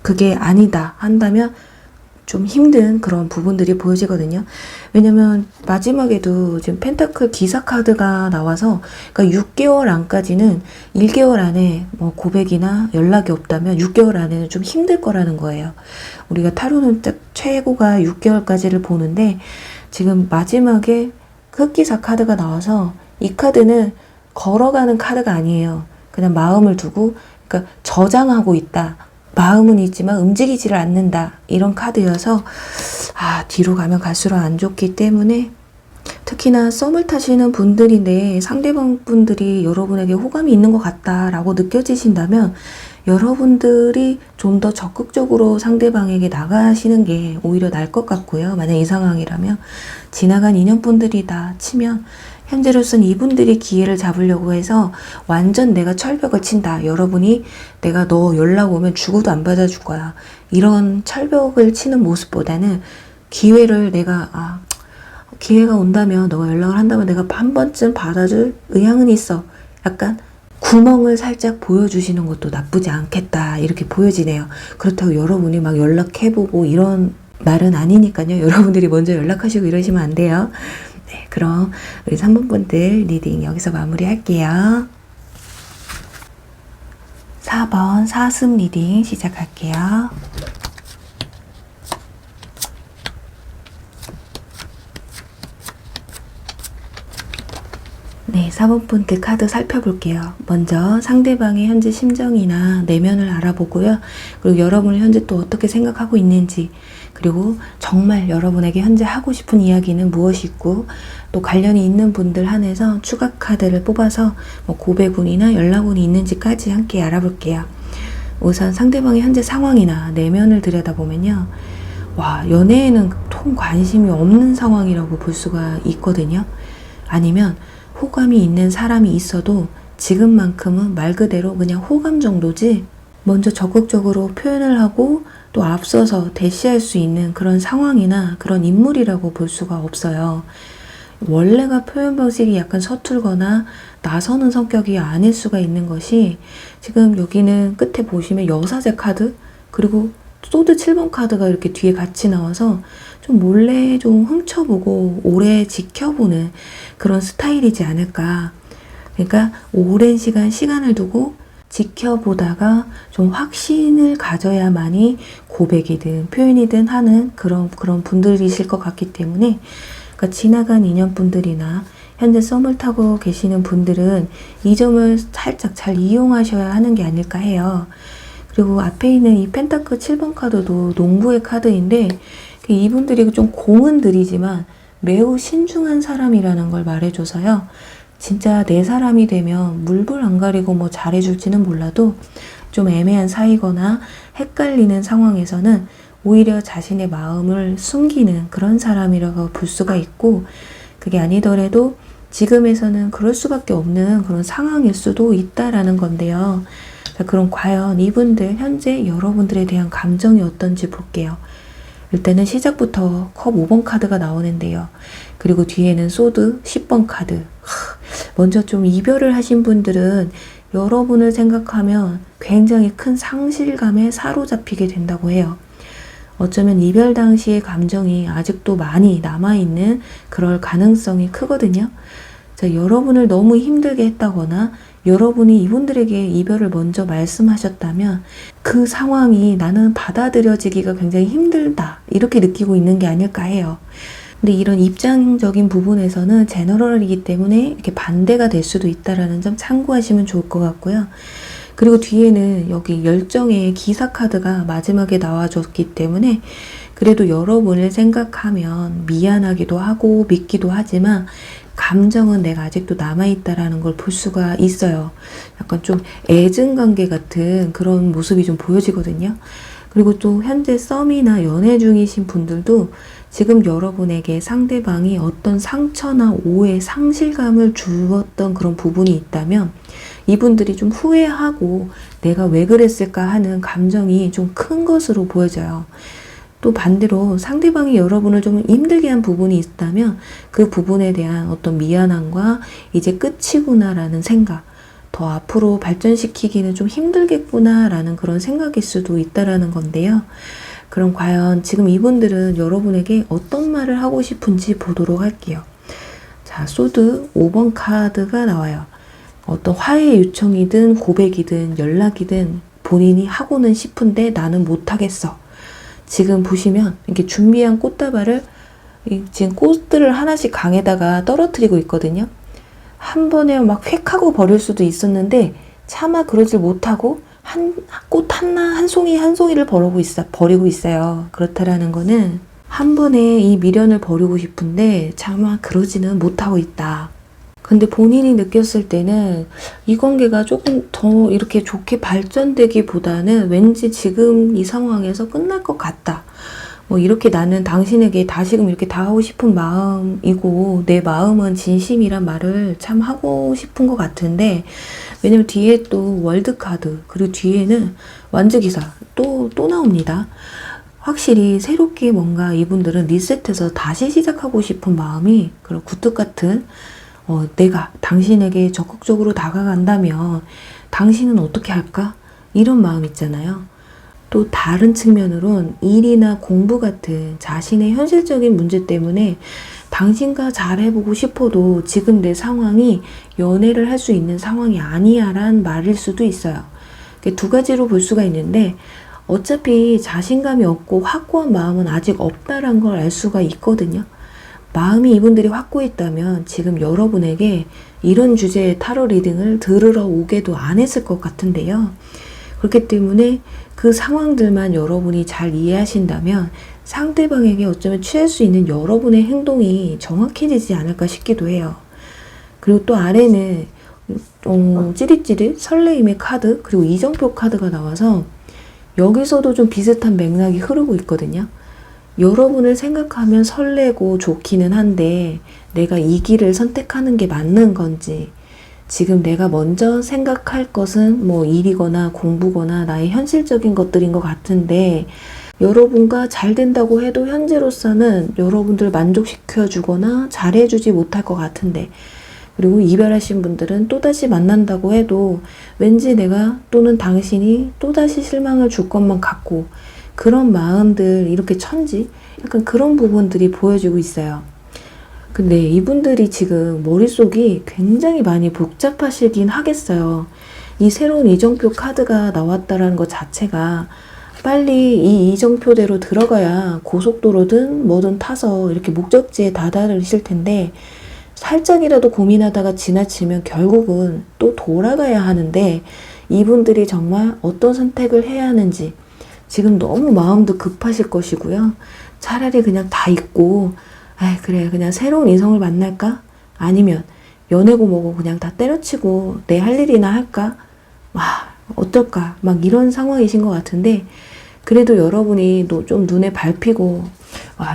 그게 아니다 한다면 좀 힘든 그런 부분들이 보여지거든요. 왜냐면 마지막에도 지금 펜타클 기사 카드가 나와서 그러니까 6개월 안까지는 1개월 안에 뭐 고백이나 연락이 없다면 6개월 안에는 좀 힘들 거라는 거예요. 우리가 타로는 최고가 6개월까지를 보는데 지금 마지막에 흑기사 카드가 나와서 이 카드는 걸어가는 카드가 아니에요. 그냥 마음을 두고 그러니까 저장하고 있다. 마음은 있지만 움직이지를 않는다. 이런 카드여서 뒤로 가면 갈수록 안 좋기 때문에 특히나 썸을 타시는 분들인데 상대방 분들이 여러분에게 호감이 있는 것 같다라고 느껴지신다면 여러분들이 좀 더 적극적으로 상대방에게 나가시는 게 오히려 나을 것 같고요. 만약 이 상황이라면 지나간 인연분들이다 치면 현재로서는 이분들이 기회를 잡으려고 해서 완전 내가 철벽을 친다. 여러분이 내가 너 연락 오면 죽어도 안 받아줄 거야. 이런 철벽을 치는 모습보다는 기회를 내가 기회가 온다면 너가 연락을 한다면 내가 한 번쯤 받아줄 의향은 있어. 약간 구멍을 살짝 보여주시는 것도 나쁘지 않겠다 이렇게 보여지네요. 그렇다고 여러분이 막 연락해보고 이런 말은 아니니까요. 여러분들이 먼저 연락하시고 이러시면 안 돼요. 네, 그럼 우리 3번 분들 리딩 여기서 마무리할게요. 4번 사슴 리딩 시작할게요. 네, 4번 분들 카드 살펴볼게요. 먼저 상대방의 현재 심정이나 내면을 알아보고요. 그리고 여러분을 현재 또 어떻게 생각하고 있는지, 그리고 정말 여러분에게 현재 하고 싶은 이야기는 무엇이고, 또 관련이 있는 분들 한해서 추가 카드를 뽑아서 고백운이나 연락운이 있는지까지 함께 알아볼게요. 우선 상대방의 현재 상황이나 내면을 들여다보면요. 연애에는 통 관심이 없는 상황이라고 볼 수가 있거든요. 아니면 호감이 있는 사람이 있어도 지금만큼은 말 그대로 그냥 호감 정도지 먼저 적극적으로 표현을 하고 또 앞서서 대시할 수 있는 그런 상황이나 그런 인물이라고 볼 수가 없어요. 원래가 표현 방식이 약간 서툴거나 나서는 성격이 아닐 수가 있는 것이 지금 여기는 끝에 보시면 여사제 카드 그리고 소드 7번 카드가 이렇게 뒤에 같이 나와서 좀 몰래 좀 훔쳐보고 오래 지켜보는 그런 스타일이지 않을까. 그러니까 오랜 시간을 두고 지켜보다가 좀 확신을 가져야만이 고백이든 표현이든 하는 그런 분들이실 것 같기 때문에 그러니까 지나간 인연분들이나 현재 썸을 타고 계시는 분들은 이 점을 살짝 잘 이용하셔야 하는 게 아닐까 해요. 그리고 앞에 있는 이 펜타클 7번 카드도 농부의 카드인데 이분들이 좀 공은 들이지만 매우 신중한 사람이라는 걸 말해줘서요. 진짜 내 사람이 되면 물불 안 가리고 잘해줄지는 몰라도 좀 애매한 사이거나 헷갈리는 상황에서는 오히려 자신의 마음을 숨기는 그런 사람이라고 볼 수가 있고 그게 아니더라도 지금에서는 그럴 수밖에 없는 그런 상황일 수도 있다라는 건데요. 자, 그럼 과연 이분들 현재 여러분들에 대한 감정이 어떤지 볼게요. 일단은 시작부터 컵 5번 카드가 나오는데요. 그리고 뒤에는 소드 10번 카드. 먼저 좀 이별을 하신 분들은 여러분을 생각하면 굉장히 큰 상실감에 사로잡히게 된다고 해요. 어쩌면 이별 당시의 감정이 아직도 많이 남아있는 그럴 가능성이 크거든요. 자, 여러분을 너무 힘들게 했다거나 여러분이 이분들에게 이별을 먼저 말씀하셨다면 그 상황이 나는 받아들여지기가 굉장히 힘들다 이렇게 느끼고 있는 게 아닐까 해요. 근데 이런 입장적인 부분에서는 제너럴이기 때문에 이렇게 반대가 될 수도 있다라는 점 참고하시면 좋을 것 같고요. 그리고 뒤에는 여기 열정의 기사 카드가 마지막에 나와줬기 때문에 그래도 여러분을 생각하면 미안하기도 하고 믿기도 하지만 감정은 내가 아직도 남아있다라는 걸 볼 수가 있어요. 약간 좀 애증관계 같은 그런 모습이 좀 보여지거든요. 그리고 또 현재 썸이나 연애 중이신 분들도 지금 여러분에게 상대방이 어떤 상처나 오해, 상실감을 주었던 그런 부분이 있다면 이분들이 좀 후회하고 내가 왜 그랬을까 하는 감정이 좀 큰 것으로 보여져요. 또 반대로 상대방이 여러분을 좀 힘들게 한 부분이 있다면 그 부분에 대한 어떤 미안함과 이제 끝이구나라는 생각, 더 앞으로 발전시키기는 좀 힘들겠구나라는 그런 생각일 수도 있다라는 건데요. 그럼 과연 지금 이분들은 여러분에게 어떤 말을 하고 싶은지 보도록 할게요. 자, 소드 5번 카드가 나와요. 어떤 화해 요청이든 고백이든 연락이든 본인이 하고는 싶은데 나는 못하겠어. 지금 보시면 이렇게 준비한 꽃다발을 지금 꽃들을 하나씩 강에다가 떨어뜨리고 있거든요. 한 번에 막 획 하고 버릴 수도 있었는데 차마 그러질 못하고 한 송이를 버리고 있어요. 그렇다라는 거는 한 번에 이 미련을 버리고 싶은데 차마 그러지는 못하고 있다. 근데 본인이 느꼈을 때는 이 관계가 조금 더 이렇게 좋게 발전되기보다는 왠지 지금 이 상황에서 끝날 것 같다. 뭐 이렇게 나는 당신에게 다시금 이렇게 다가오고 싶은 마음이고 내 마음은 진심이란 말을 참 하고 싶은 것 같은데, 왜냐면 뒤에 또 월드카드 그리고 뒤에는 완주기사 또 나옵니다. 확실히 새롭게 뭔가 이분들은 리셋해서 다시 시작하고 싶은 마음이 그런 굴뚝 같은 내가 당신에게 적극적으로 다가간다면 당신은 어떻게 할까? 이런 마음 있잖아요. 또 다른 측면으론 일이나 공부 같은 자신의 현실적인 문제 때문에 당신과 잘해보고 싶어도 지금 내 상황이 연애를 할 수 있는 상황이 아니야 란 말일 수도 있어요. 두 가지로 볼 수가 있는데, 어차피 자신감이 없고 확고한 마음은 아직 없다란 걸 알 수가 있거든요. 마음이 이분들이 확고했다면 지금 여러분에게 이런 주제의 타로 리딩을 들으러 오게도 안 했을 것 같은데요. 그렇기 때문에 그 상황들만 여러분이 잘 이해하신다면 상대방에게 어쩌면 취할 수 있는 여러분의 행동이 정확해지지 않을까 싶기도 해요. 그리고 또 아래는 찌릿찌릿 설레임의 카드 그리고 이정표 카드가 나와서 여기서도 좀 비슷한 맥락이 흐르고 있거든요. 여러분을 생각하면 설레고 좋기는 한데 내가 이 길을 선택하는 게 맞는 건지, 지금 내가 먼저 생각할 것은 뭐 일이거나 공부거나 나의 현실적인 것들인 것 같은데, 여러분과 잘 된다고 해도 현재로서는 여러분들 만족시켜 주거나 잘해주지 못할 것 같은데, 그리고 이별하신 분들은 또다시 만난다고 해도 왠지 내가 또는 당신이 또다시 실망을 줄 것만 같고, 그런 마음들, 이렇게 천지? 약간 그런 부분들이 보여지고 있어요. 근데 이분들이 지금 머릿속이 굉장히 많이 복잡하시긴 하겠어요. 이 새로운 이정표 카드가 나왔다라는 것 자체가 빨리 이 이정표대로 들어가야 고속도로든 뭐든 타서 이렇게 목적지에 다다르실 텐데, 살짝이라도 고민하다가 지나치면 결국은 또 돌아가야 하는데, 이분들이 정말 어떤 선택을 해야 하는지 지금 너무 마음도 급하실 것이고요. 차라리 그냥 다 잊고 그래 그냥 새로운 이성을 만날까? 아니면 연애고 뭐고 그냥 다 때려치고 내 할 일이나 할까? 어떨까? 막 이런 상황이신 것 같은데, 그래도 여러분이 좀 눈에 밟히고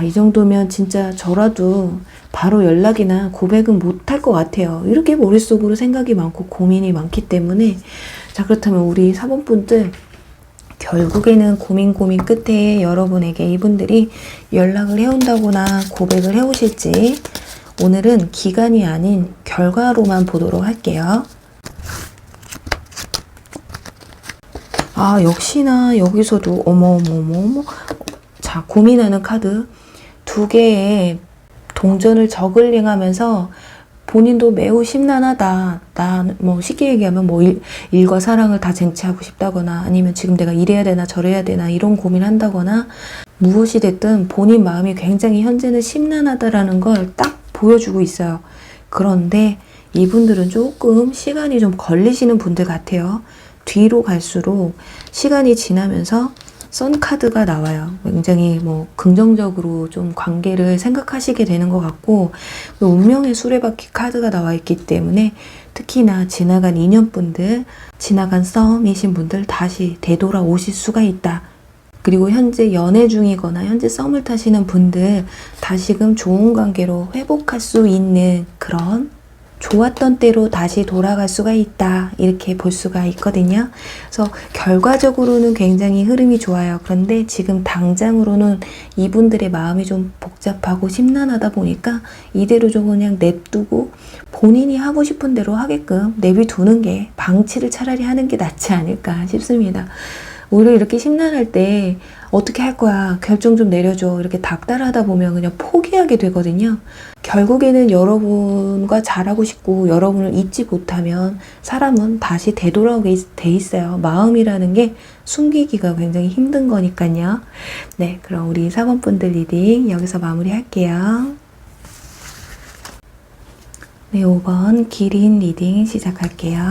이 정도면 진짜 저라도 바로 연락이나 고백은 못할 것 같아요. 이렇게 머릿속으로 생각이 많고 고민이 많기 때문에, 자 그렇다면 우리 4번 분들 결국에는 고민 끝에 여러분에게 이분들이 연락을 해온다거나 고백을 해오실지, 오늘은 기간이 아닌 결과로만 보도록 할게요. 역시나 여기서도 어머 자, 고민하는 카드 2개의 동전을 저글링하면서 본인도 매우 심란하다. 쉽게 얘기하면 일과 사랑을 다 쟁취하고 싶다거나, 아니면 지금 내가 이래야 되나 저래야 되나 이런 고민한다거나, 무엇이 됐든 본인 마음이 굉장히 현재는 심란하다라는 걸 딱 보여주고 있어요. 그런데 이분들은 조금 시간이 좀 걸리시는 분들 같아요. 뒤로 갈수록 시간이 지나면서 선카드가 나와요. 굉장히 긍정적으로 좀 관계를 생각하시게 되는 것 같고, 운명의 수레바퀴 카드가 나와 있기 때문에 특히나 지나간 인연분들, 지나간 썸이신 분들 다시 되돌아오실 수가 있다. 그리고 현재 연애 중이거나 현재 썸을 타시는 분들 다시금 좋은 관계로 회복할 수 있는 그런 좋았던 때로 다시 돌아갈 수가 있다, 이렇게 볼 수가 있거든요. 그래서 결과적으로는 굉장히 흐름이 좋아요. 그런데 지금 당장으로는 이분들의 마음이 좀 복잡하고 심란하다 보니까 이대로 좀 그냥 냅두고 본인이 하고 싶은 대로 하게끔 내비두는 게, 방치를 차라리 하는 게 낫지 않을까 싶습니다. 오히려 이렇게 심란할 때 어떻게 할 거야, 결정 좀 내려줘, 이렇게 닥달하다 보면 그냥 포기하게 되거든요. 결국에는 여러분과 잘하고 싶고 여러분을 잊지 못하면 사람은 다시 되돌아오게 돼 있어요. 마음이라는 게 숨기기가 굉장히 힘든 거니까요. 네, 그럼 우리 4번 분들 리딩 여기서 마무리할게요. 네, 5번 기린 리딩 시작할게요.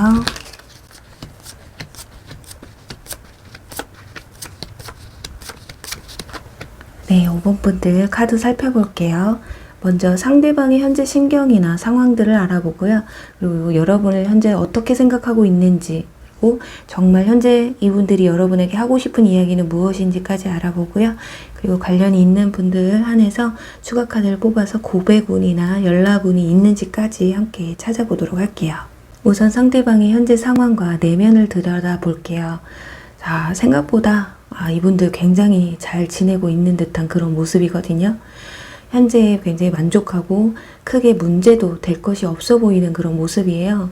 네, 네, 5번 분들 카드 살펴볼게요. 먼저 상대방의 현재 심경이나 상황들을 알아보고요. 그리고 여러분을 현재 어떻게 생각하고 있는지, 그리고 정말 현재 이분들이 여러분에게 하고 싶은 이야기는 무엇인지까지 알아보고요. 그리고 관련이 있는 분들 한해서 추가 카드를 뽑아서 고백운이나 연락운이 있는지까지 함께 찾아보도록 할게요. 우선 상대방의 현재 상황과 내면을 들여다볼게요. 자, 생각보다 이분들 굉장히 잘 지내고 있는 듯한 그런 모습이거든요. 현재 굉장히 만족하고 크게 문제도 될 것이 없어 보이는 그런 모습이에요.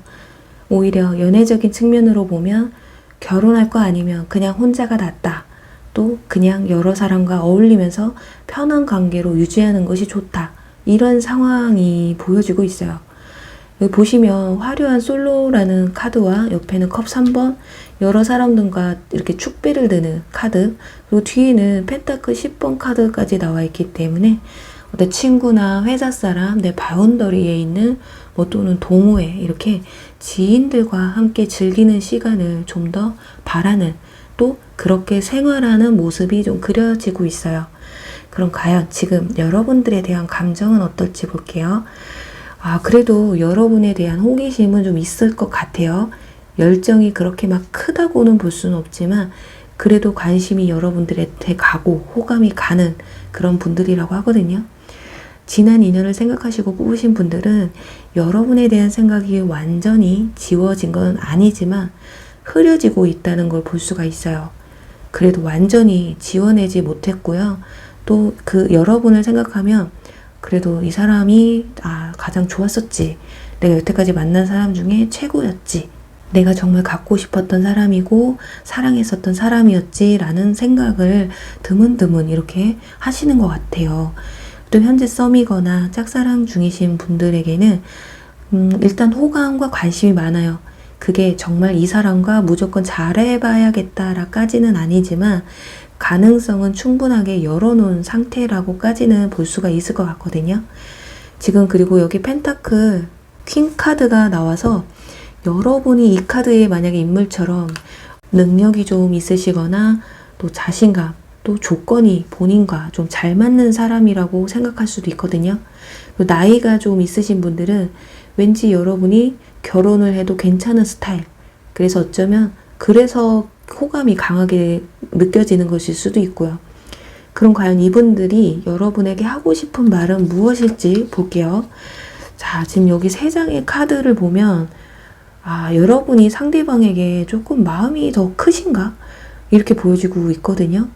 오히려 연애적인 측면으로 보면 결혼할 거 아니면 그냥 혼자가 낫다. 또 그냥 여러 사람과 어울리면서 편한 관계로 유지하는 것이 좋다. 이런 상황이 보여지고 있어요. 여기 보시면 화려한 솔로라는 카드와 옆에는 컵 3번, 여러 사람들과 이렇게 축배를 드는 카드, 그리고 뒤에는 펜타클 10번 카드까지 나와 있기 때문에 내 친구나 회사 사람, 내 바운더리에 있는 또는 동호회 이렇게 지인들과 함께 즐기는 시간을 좀 더 바라는, 또 그렇게 생활하는 모습이 좀 그려지고 있어요. 그럼 과연 지금 여러분들에 대한 감정은 어떨지 볼게요. 그래도 여러분에 대한 호기심은 좀 있을 것 같아요. 열정이 그렇게 막 크다고는 볼 수는 없지만 그래도 관심이 여러분들한테 가고 호감이 가는 그런 분들이라고 하거든요. 지난 인연을 생각하시고 뽑으신 분들은 여러분에 대한 생각이 완전히 지워진 건 아니지만 흐려지고 있다는 걸 볼 수가 있어요. 그래도 완전히 지워내지 못했고요. 또 그 여러분을 생각하면 그래도 이 사람이 가장 좋았었지. 내가 여태까지 만난 사람 중에 최고였지. 내가 정말 갖고 싶었던 사람이고 사랑했었던 사람이었지 라는 생각을 드문드문 이렇게 하시는 것 같아요. 또 현재 썸이거나 짝사랑 중이신 분들에게는 일단 호감과 관심이 많아요. 그게 정말 이 사람과 무조건 잘해봐야겠다라까지는 아니지만 가능성은 충분하게 열어놓은 상태라고까지는 볼 수가 있을 것 같거든요. 지금 그리고 여기 펜타클 퀸 카드가 나와서 여러분이 이 카드의 만약에 인물처럼 능력이 좀 있으시거나 또 자신감, 또 조건이 본인과 좀 잘 맞는 사람이라고 생각할 수도 있거든요. 또 나이가 좀 있으신 분들은 왠지 여러분이 결혼을 해도 괜찮은 스타일, 그래서 어쩌면 그래서 호감이 강하게 느껴지는 것일 수도 있고요. 그럼 과연 이분들이 여러분에게 하고 싶은 말은 무엇일지 볼게요. 자, 지금 여기 3장의 카드를 보면 여러분이 상대방에게 조금 마음이 더 크신가? 이렇게 보여지고 있거든요.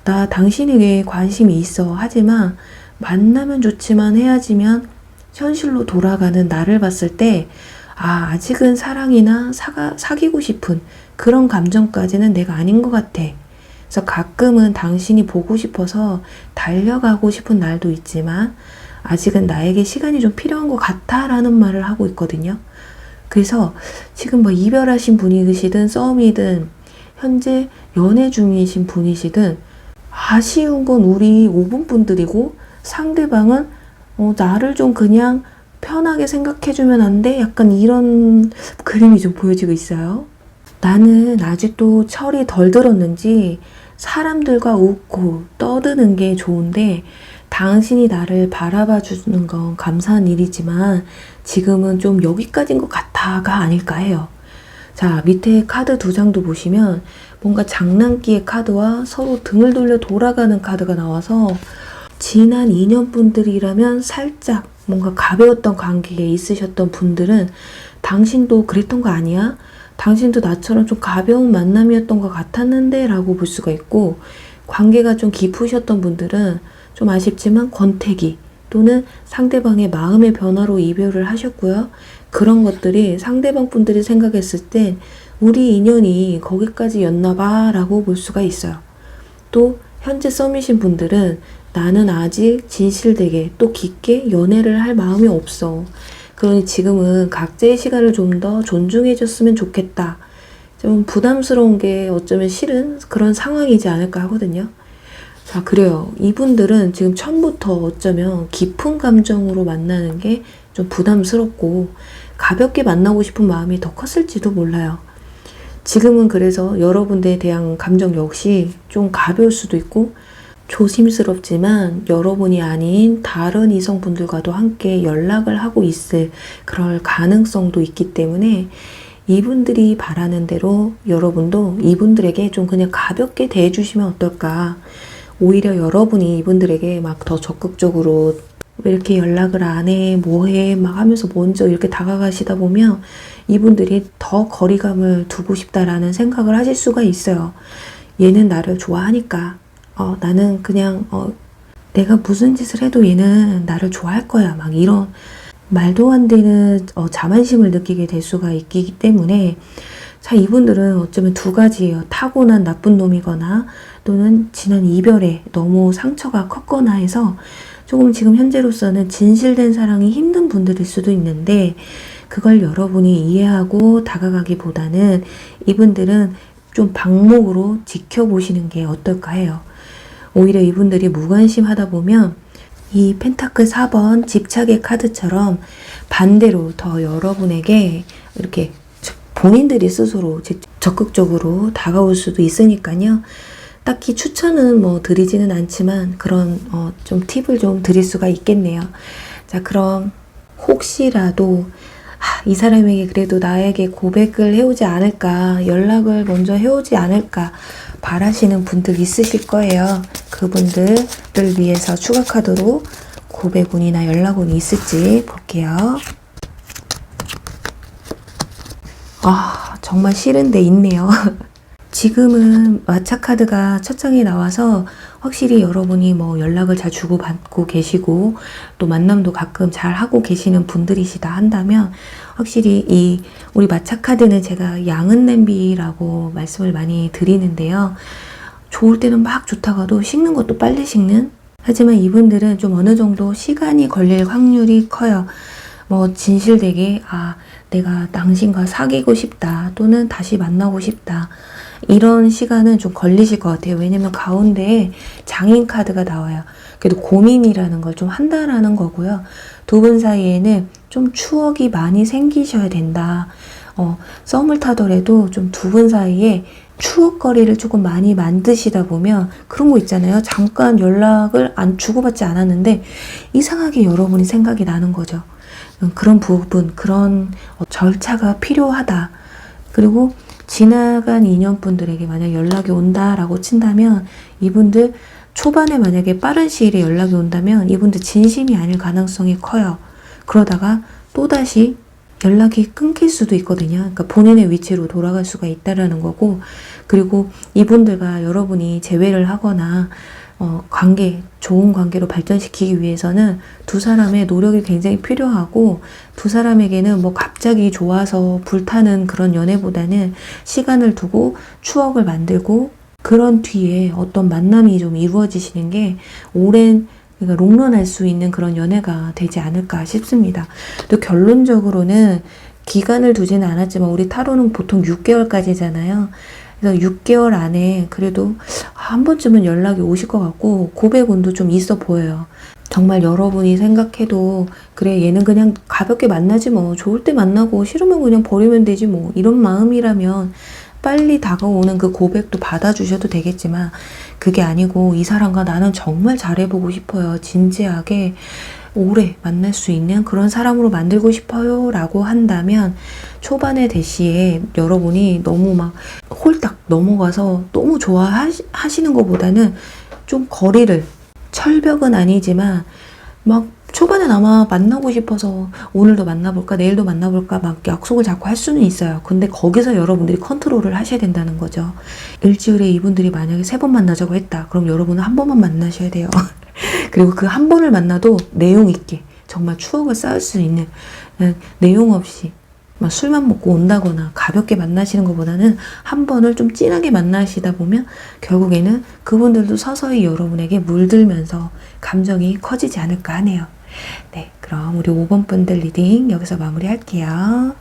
나 당신에게 관심이 있어. 하지만 만나면 좋지만 헤어지면 현실로 돌아가는 나를 봤을 때 아직은 사랑이나 사귀고 싶은 그런 감정까지는 내가 아닌 것 같아. 그래서 가끔은 당신이 보고 싶어서 달려가고 싶은 날도 있지만 아직은 나에게 시간이 좀 필요한 것 같아 라는 말을 하고 있거든요. 그래서 지금 이별하신 분이시든 썸이든 현재 연애 중이신 분이시든 아쉬운 건 우리 5분 분들이고 상대방은 나를 좀 그냥 편하게 생각해주면 안 돼? 약간 이런 그림이 좀 보여지고 있어요. 나는 아직도 철이 덜 들었는지 사람들과 웃고 떠드는 게 좋은데 당신이 나를 바라봐 주는 건 감사한 일이지만 지금은 좀 여기까지인 것 같아가 아닐까 해요. 자, 밑에 카드 2장도 보시면 뭔가 장난기의 카드와 서로 등을 돌려 돌아가는 카드가 나와서 지난 2년 분들이라면 살짝 뭔가 가벼웠던 관계에 있으셨던 분들은 당신도 그랬던 거 아니야? 당신도 나처럼 좀 가벼운 만남이었던 것 같았는데 라고 볼 수가 있고, 관계가 좀 깊으셨던 분들은 좀 아쉽지만 권태기 또는 상대방의 마음의 변화로 이별을 하셨고요. 그런 것들이 상대방 분들이 생각했을 땐 우리 인연이 거기까지였나 봐 라고 볼 수가 있어요. 또 현재 썸이신 분들은 나는 아직 진실되게 또 깊게 연애를 할 마음이 없어. 그러니 지금은 각자의 시간을 좀 더 존중해 줬으면 좋겠다. 좀 부담스러운 게 어쩌면 싫은 그런 상황이지 않을까 하거든요. 자, 그래요. 이분들은 지금 처음부터 어쩌면 깊은 감정으로 만나는 게 좀 부담스럽고 가볍게 만나고 싶은 마음이 더 컸을지도 몰라요. 지금은 그래서 여러분들에 대한 감정 역시 좀 가벼울 수도 있고 조심스럽지만 여러분이 아닌 다른 이성분들과도 함께 연락을 하고 있을 그럴 가능성도 있기 때문에 이분들이 바라는 대로 여러분도 이분들에게 좀 그냥 가볍게 대해주시면 어떨까. 오히려 여러분이 이분들에게 막 더 적극적으로 왜 이렇게 연락을 안 해, 뭐 해, 막 하면서 먼저 이렇게 다가가시다 보면 이분들이 더 거리감을 두고 싶다라는 생각을 하실 수가 있어요. 얘는 나를 좋아하니까, 나는 그냥, 내가 무슨 짓을 해도 얘는 나를 좋아할 거야. 막 이런 말도 안 되는 자만심을 느끼게 될 수가 있기 때문에 자, 이분들은 어쩌면 두 가지예요. 타고난 나쁜 놈이거나 또는 지난 이별에 너무 상처가 컸거나 해서 조금 지금 현재로서는 진실된 사랑이 힘든 분들일 수도 있는데 그걸 여러분이 이해하고 다가가기보다는 이분들은 좀 방목으로 지켜보시는 게 어떨까 해요. 오히려 이분들이 무관심하다 보면 이 펜타클 4번 집착의 카드처럼 반대로 더 여러분에게 이렇게 본인들이 스스로 적극적으로 다가올 수도 있으니까요. 딱히 추천은 뭐 드리지는 않지만 그런 좀 팁을 좀 드릴 수가 있겠네요. 자, 그럼 혹시라도 이 사람에게 그래도 나에게 고백을 해오지 않을까, 연락을 먼저 해오지 않을까 바라시는 분들 있으실 거예요. 그분들을 위해서 추가 카드로 고백운이나 연락운이 있을지 볼게요. 정말 싫은데 있네요. 지금은 마차 카드가 첫 장에 나와서 확실히 여러분이 뭐 연락을 잘 주고받고 계시고 또 만남도 가끔 잘 하고 계시는 분들이시다 한다면 확실히 우리 마차 카드는 제가 양은 냄비라고 말씀을 많이 드리는데요. 좋을 때는 막 좋다가도 식는 것도 빨리 식는? 하지만 이분들은 좀 어느 정도 시간이 걸릴 확률이 커요. 뭐 진실되게 내가 당신과 사귀고 싶다 또는 다시 만나고 싶다 이런 시간은 좀 걸리실 것 같아요. 왜냐면 가운데에 장인 카드가 나와요. 그래도 고민이라는 걸 좀 한다라는 거고요. 두 분 사이에는 좀 추억이 많이 생기셔야 된다. 썸을 타더라도 좀 두 분 사이에 추억거리를 조금 많이 만드시다 보면 그런 거 있잖아요. 잠깐 연락을 안 주고받지 않았는데 이상하게 여러분이 생각이 나는 거죠. 그런 부분, 그런 절차가 필요하다. 그리고 지나간 인연분들에게 만약 연락이 온다라고 친다면 이분들 초반에 만약에 빠른 시일에 연락이 온다면 이분들 진심이 아닐 가능성이 커요. 그러다가 또다시 연락이 끊길 수도 있거든요. 그러니까 본인의 위치로 돌아갈 수가 있다라는 거고 그리고 이분들과 여러분이 재회를 하거나 좋은 관계로 발전시키기 위해서는 두 사람의 노력이 굉장히 필요하고 두 사람에게는 뭐 갑자기 좋아서 불타는 그런 연애보다는 시간을 두고 추억을 만들고 그런 뒤에 어떤 만남이 좀 이루어지시는 게 오랜 그러니까 롱런할 수 있는 그런 연애가 되지 않을까 싶습니다. 또 결론적으로는 기간을 두지는 않았지만 우리 타로는 보통 6개월까지잖아요. 그래서 6개월 안에 그래도 한 번쯤은 연락이 오실 것 같고 고백운도 좀 있어 보여요. 정말 여러분이 생각해도 그래 얘는 그냥 가볍게 만나지 뭐 좋을 때 만나고 싫으면 그냥 버리면 되지 뭐 이런 마음이라면 빨리 다가오는 그 고백도 받아주셔도 되겠지만 그게 아니고 이 사람과 나는 정말 잘해보고 싶어요. 진지하게 오래 만날 수 있는 그런 사람으로 만들고 싶어요 라고 한다면 초반의 대시에 여러분이 너무 막 홀딱 넘어가서 너무 좋아하시는 것보다는 좀 거리를 철벽은 아니지만 막 초반엔 아마 만나고 싶어서 오늘도 만나볼까 내일도 만나볼까 막 약속을 자꾸 할 수는 있어요. 근데 거기서 여러분들이 컨트롤을 하셔야 된다는 거죠. 일주일에 이분들이 만약에 3번 만나자고 했다. 그럼 여러분은 한 번만 만나셔야 돼요. 그리고 그 한 번을 만나도 내용 있게 정말 추억을 쌓을 수 있는 내용 없이 막 술만 먹고 온다거나 가볍게 만나시는 것보다는 한 번을 좀 진하게 만나시다 보면 결국에는 그분들도 서서히 여러분에게 물들면서 감정이 커지지 않을까 하네요. 네, 그럼 우리 5번 분들 리딩 여기서 마무리할게요.